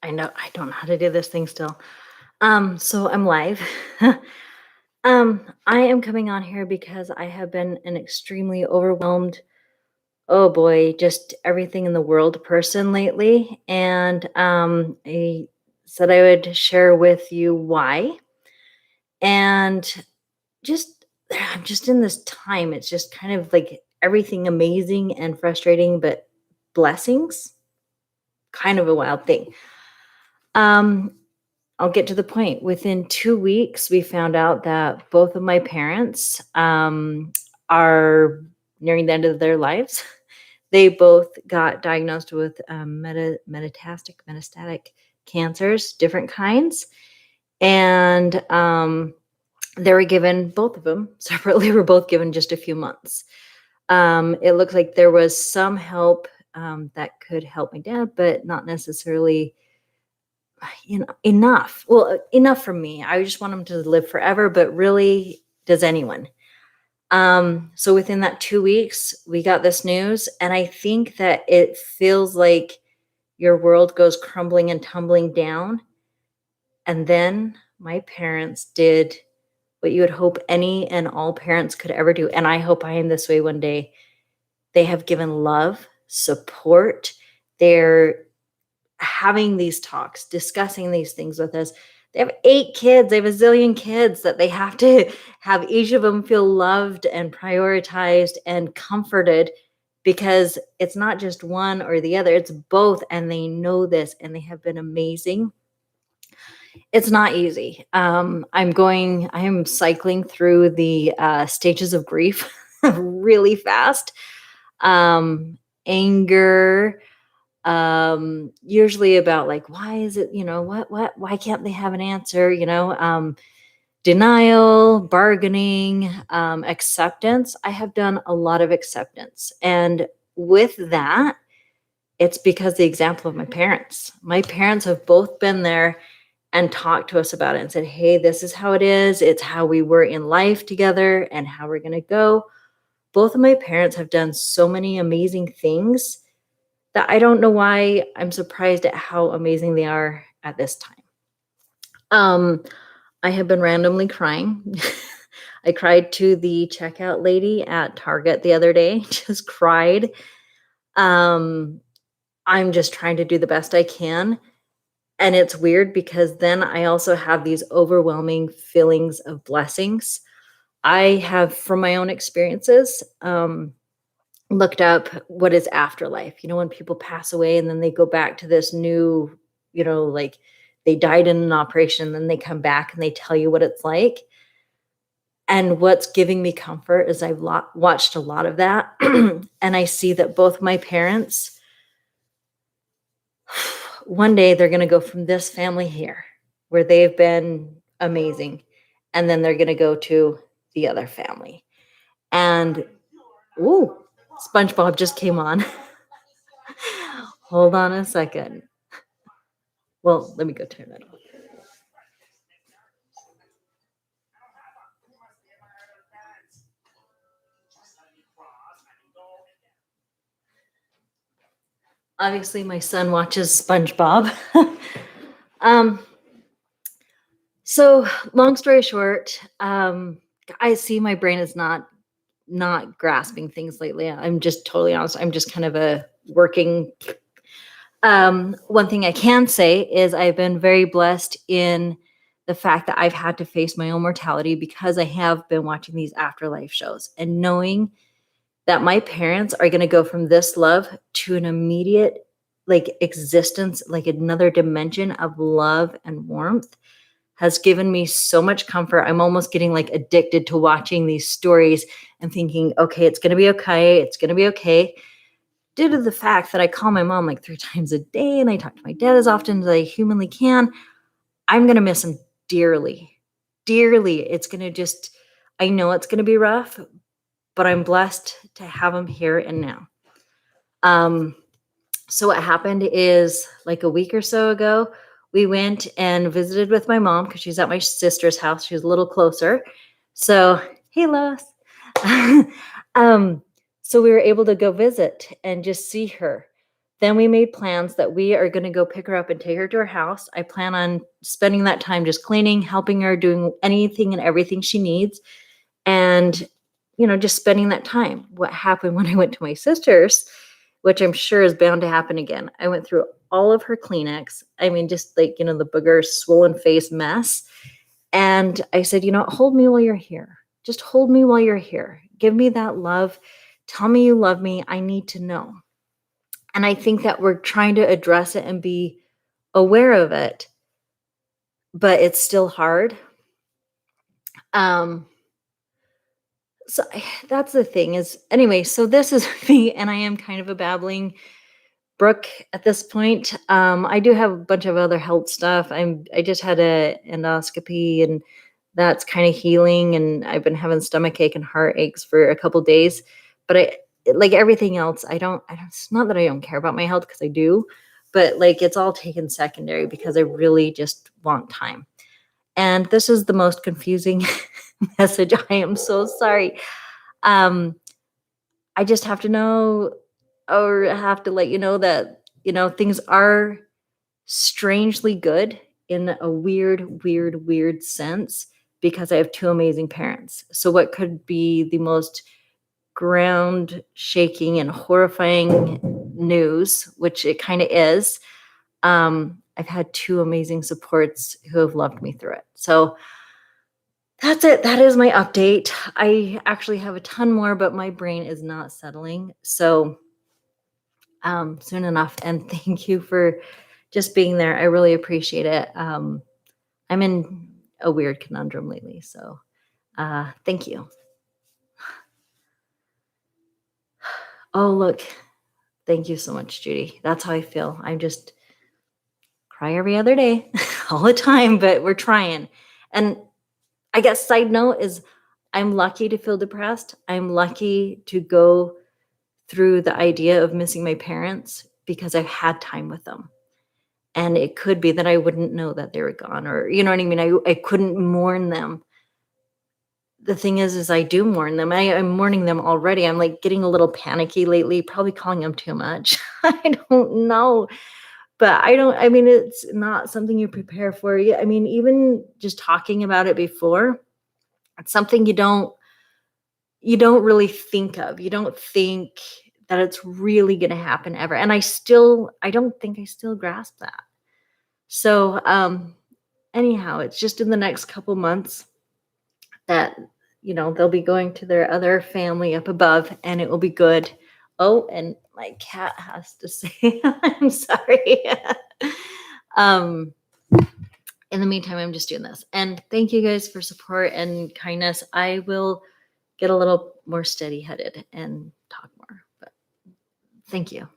I don't know how to do this thing still. So I'm live. I am coming on here because I have been an extremely overwhelmed, oh boy, just everything in the world person lately. And I said I would share with you why. And just I'm just in this time. It's just kind of like everything amazing and frustrating, but blessings, kind of a wild thing. Um, I'll get to the point. Within 2 weeks, we found out that both of my parents are nearing the end of their lives. They both got diagnosed with metastatic cancers, different kinds. And they were given, both of them separately, were both given just a few months. It looked like there was some help that could help my dad, but not necessarily enough. Well, enough for me. I just want him to live forever, but really, does anyone? So within that 2 weeks, we got this news, and I think that it feels like your world goes crumbling and tumbling down. And then my parents did what you would hope any and all parents could ever do. And I hope I am this way one day. They have given love, support. They're having these talks, discussing these things with us. They have 8 kids. They have a zillion kids that they have to have each of them feel loved and prioritized and comforted, because it's not just one or the other, it's both. And they know this, and they have been amazing. It's not easy. I am cycling through the stages of grief really fast. Anger, usually about like, why is it, why can't they have an answer, denial, bargaining, acceptance. I have done a lot of acceptance, and with that, it's because the example of my parents have both been there and talked to us about it and said, hey, this is how it is. It's how we were in life together and how we're going to go. Both of my parents have done so many amazing things that I don't know why I'm surprised at how amazing they are at this time. I have been randomly crying. I cried to the checkout lady at Target the other day, just cried. I'm just trying to do the best I can. And it's weird because then I also have these overwhelming feelings of blessings. I have, from my own experiences, looked up what is afterlife. When people pass away and then they go back to this new, like they died in an operation, then they come back and they tell you what it's like. And what's giving me comfort is I've watched a lot of that. And I see that both my parents, one day they're going to go from this family here, where they've been amazing, and then they're going to go to the other family. And, ooh, SpongeBob just came on. Hold on a second. Well, let me go turn that off. Obviously, my son watches SpongeBob. So long story short, I see my brain is not grasping things lately. I'm just totally honest. I'm just kind of a working. One thing I can say is I've been very blessed in the fact that I've had to face my own mortality, because I have been watching these afterlife shows and knowing that my parents are going to go from this love to an immediate existence, like another dimension of love and warmth, has given me so much comfort. I'm almost getting addicted to watching these stories and thinking, okay, it's going to be okay. It's going to be okay. Due to the fact that I call my mom 3 times a day and I talk to my dad as often as I humanly can, I'm going to miss him dearly, dearly. I know it's going to be rough, but I'm blessed to have him here and now. So what happened is a week or so ago, we went and visited with my mom because she's at my sister's house. She's a little closer. So, hey, Lois. So we were able to go visit and just see her. Then we made plans that we are going to go pick her up and take her to her house. I plan on spending that time just cleaning, helping her, doing anything and everything she needs. And, just spending that time. What happened when I went to my sister's, which I'm sure is bound to happen again. I went through all of her Kleenex. I mean, just like, the booger, swollen face mess. And I said, hold me while you're here. Just hold me while you're here. Give me that love. Tell me you love me. I need to know. And I think that we're trying to address it and be aware of it, but it's still hard. So that's the thing is, anyway, so this is me, and I am kind of a babbling brook at this point. I do have a bunch of other health stuff. I just had a endoscopy, and that's kind of healing, and I've been having stomach ache and heart aches for a couple days. But like everything else, it's not that I don't care about my health, because I do, but like it's all taken secondary because I really just want time. And this is the most confusing message. I am so sorry. I just have to know, or have to let you know that, things are strangely good in a weird sense, because I have two amazing parents. So what could be the most ground shaking and horrifying news, which it kind of is, I've had two amazing supports who have loved me through it. So that's it. That is my update. I actually have a ton more, but my brain is not settling. So soon enough. And thank you for just being there. I really appreciate it. I'm in a weird conundrum lately. So thank you. Oh, look. Thank you so much, Judy. That's how I feel. I just cry every other day, all the time, but we're trying. And I guess side note is, I'm lucky to feel depressed. I'm lucky to go through the idea of missing my parents because I've had time with them. And it could be that I wouldn't know that they were gone, or, you know what I mean? I couldn't mourn them. The thing is I do mourn them. I'm mourning them already. I'm like getting a little panicky lately, probably calling them too much. I don't know. But I mean, it's not something you prepare for. I mean, even just talking about it before, it's something you don't really think of. You don't think that it's really going to happen ever. And I don't think I still grasp that. So, anyhow, it's just in the next couple months that, they'll be going to their other family up above, and it will be good. Oh, and my cat has to say, I'm sorry. um, in the meantime, I'm just doing this. And thank you guys for support and kindness. I will get a little more steady headed and talk more, but thank you.